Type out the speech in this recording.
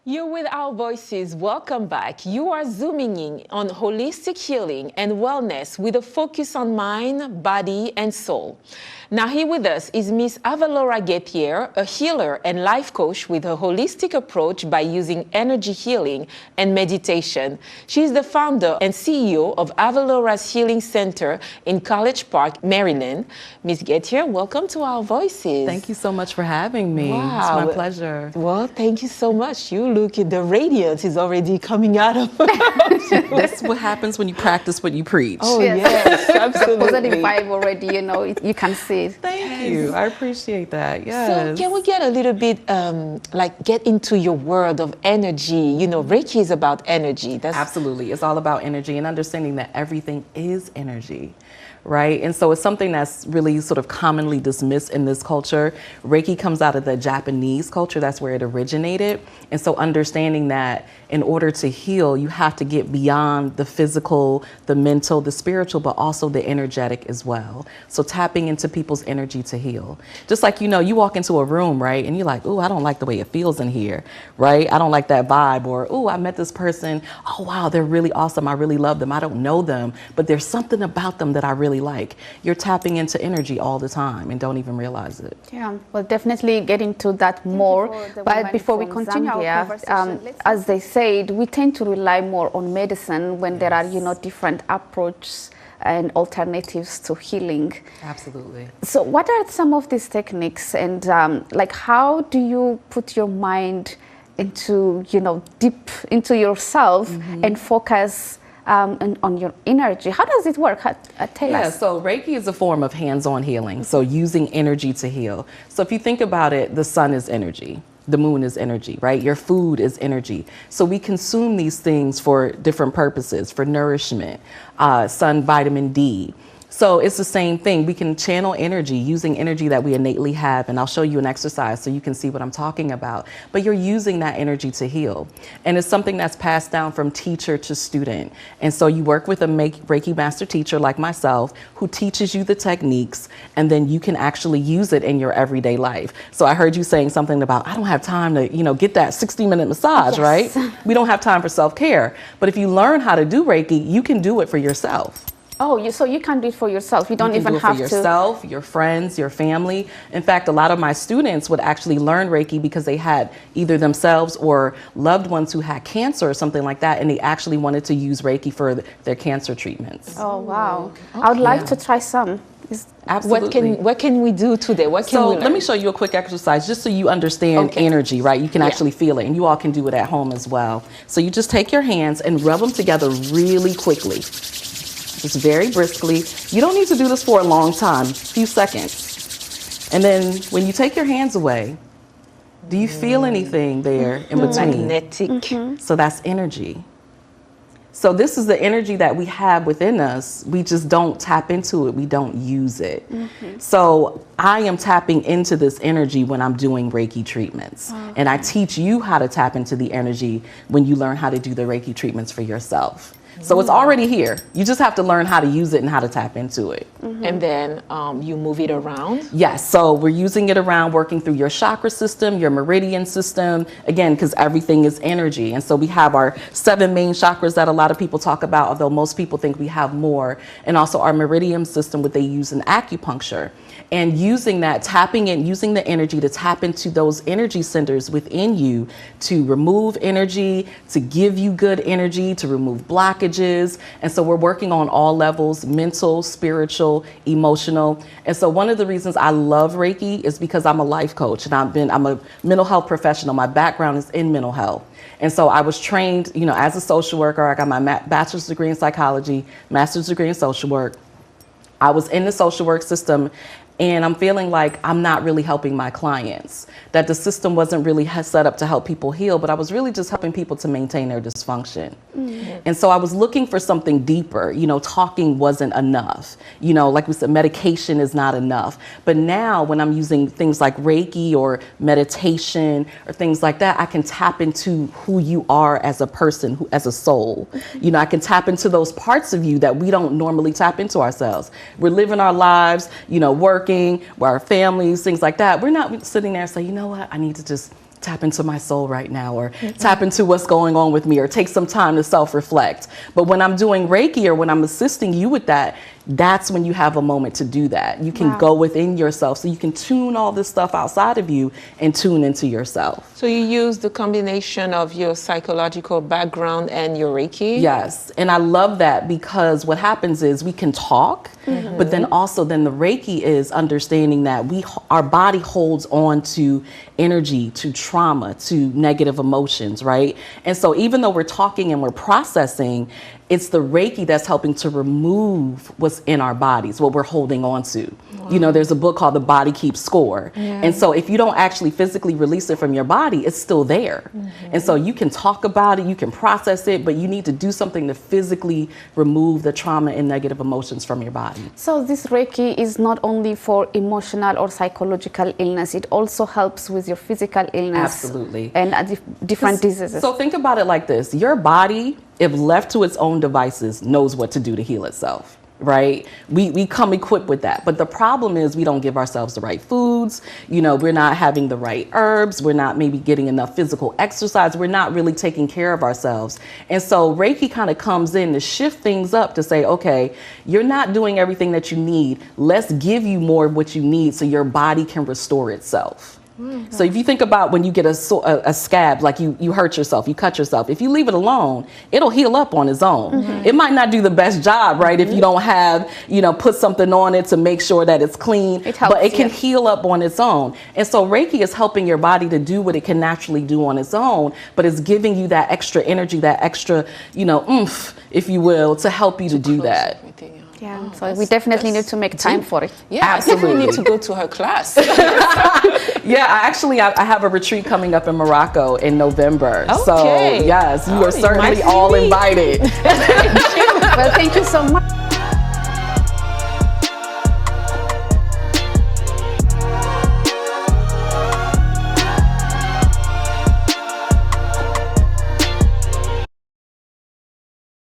You're with Our Voices. Welcome back. You are zooming in on holistic healing and wellness with a focus on mind, body, and soul. Now here with us is Miss Avalaura Gaither, a healer and life coach with a holistic approach by using energy healing and meditation. She's the founder and CEO of Avalaura's Healing Center in College Park, Maryland. Miss Gaither, welcome to Our Voices. Thank you so much for having me. Wow. It's my pleasure. Well, thank you so much. You look at the radiance is already coming out of That's what happens when you practice what you preach. Oh, yes, absolutely. Positive vibe already, you know, you can see it. Thank you. I appreciate that. Yes. So can we get a little bit, get into your world of energy? You know, Reiki is about energy. Absolutely. It's all about energy and understanding that everything is energy. Right? And so it's something that's really sort of commonly dismissed in this culture. Reiki comes out of the Japanese culture. That's where it originated. And so understanding that in order to heal, you have to get beyond the physical, the mental, the spiritual, but also the energetic as well. So tapping into people's energy to heal. Just like, you know, you walk into a room, right? And you're like, oh, I don't like the way it feels in here, right? I don't like that vibe. Or, oh, I met this person. Oh, wow, they're really awesome. I really love them. I don't know them, but there's something about them that I really like. You're tapping into energy all the time and don't even realize it. Yeah, well, definitely get into that more. But before we continue our conversation, as they said, we tend to rely more on medicine when there are, you know, different approaches and alternatives to healing. Absolutely. So what are some of these techniques, and like how do you put your mind into, you know, deep into yourself and focus on your energy? How does it work? Tell us. So Reiki is a form of hands-on healing. So using energy to heal. So if you think about it, the sun is energy. The moon is energy, right? Your food is energy. So we consume these things for different purposes, for nourishment, sun, vitamin D. So it's the same thing. We can channel energy using energy that we innately have. And I'll show you an exercise so you can see what I'm talking about. But you're using that energy to heal. And it's something that's passed down from teacher to student. And so you work with a Reiki master teacher like myself who teaches you the techniques, and then you can actually use it in your everyday life. So I heard you saying something about, I don't have time to, you know, get that 60-minute massage, right? We don't have time for self-care. But if you learn how to do Reiki, you can do it for yourself. Oh, so you can do it for yourself. You don't even have to. For yourself, your friends, your family. In fact, a lot of my students would actually learn Reiki because they had either themselves or loved ones who had cancer or something like that, and they actually wanted to use Reiki for their cancer treatments. Oh, wow. Okay. I would like to try some. Absolutely. What can we do today? What can we learn? Let me show you a quick exercise just so you understand energy, right? You can actually feel it, and you all can do it at home as well. So you just take your hands and rub them together really quickly. Just very briskly. You don't need to do this for a long time, a few seconds. And then when you take your hands away, do you feel anything there in between? Magnetic. So that's energy. So this is the energy that we have within us. We just don't tap into it. We don't use it. So I am tapping into this energy when I'm doing Reiki treatments. And I teach you how to tap into the energy when you learn how to do the Reiki treatments for yourself. So it's already here. You just have to learn how to use it and how to tap into it. And then you move it around? Yes. So we're using it around, working through your chakra system, your meridian system, again, because everything is energy. And so we have our 7 main chakras that a lot of people talk about, although most people think we have more. And also our meridian system, what they use in acupuncture. And using that, tapping in, using the energy to tap into those energy centers within you to remove energy, to give you good energy, to remove blockages. And so we're working on all levels, mental, spiritual, emotional. And so one of the reasons I love Reiki is because I'm a life coach and I'm a mental health professional. My background is in mental health. And so I was trained, you know, as a social worker. I got my bachelor's degree in psychology, master's degree in social work. I was in the social work system, and I'm feeling like I'm not really helping my clients, that the system wasn't really set up to help people heal, but I was really just helping people to maintain their dysfunction. And so I was looking for something deeper. You know, talking wasn't enough. You know, like we said, medication is not enough. But now when I'm using things like Reiki or meditation or things like that, I can tap into who you are as a person, as a soul. You know, I can tap into those parts of you that we don't normally tap into ourselves. We're living our lives, you know, working, with our families, things like that. We're not sitting there and say, you know what, I need to just tap into my soul right now, or tap into what's going on with me, or take some time to self-reflect. But when I'm doing Reiki or when I'm assisting you with that, that's when you have a moment to do that. You can go within yourself, so you can tune all this stuff outside of you and tune into yourself. So you use the combination of your psychological background and your Reiki? Yes, and I love that, because what happens is we can talk, but then also then the Reiki is understanding that our body holds on to energy, to trauma, to negative emotions, right? And so even though we're talking and we're processing, it's the Reiki that's helping to remove what's in our bodies, what we're holding on to. You know, there's a book called The Body Keeps Score. And so if you don't actually physically release it from your body, it's still there. And so you can talk about it, you can process it, but you need to do something to physically remove the trauma and negative emotions from your body. So this Reiki is not only for emotional or psychological illness, it also helps with your physical illness. Absolutely. And different diseases. So think about it like this. Your body, if left to its own devices, knows what to do to heal itself, right? We come equipped with that. But the problem is we don't give ourselves the right foods. You know, we're not having the right herbs. We're not maybe getting enough physical exercise. We're not really taking care of ourselves. And so Reiki kind of comes in to shift things up, to say, okay, you're not doing everything that you need. Let's give you more of what you need so your body can restore itself. So if you think about when you get a scab, like you hurt yourself, you cut yourself, if you leave it alone, it'll heal up on its own. It might not do the best job, right? If you don't have, you know, put something on it to make sure that it's clean, but it can heal up on its own. And so Reiki is helping your body to do what it can naturally do on its own, but it's giving you that extra energy, that extra, you know, oomph, if you will, to help you to do that. Yeah, so we definitely need to make time for it. Yeah, absolutely. I definitely need to go to her class. Yeah, I have a retreat coming up in Morocco in November. Okay. So yes, you are certainly all invited. Well, thank you so much.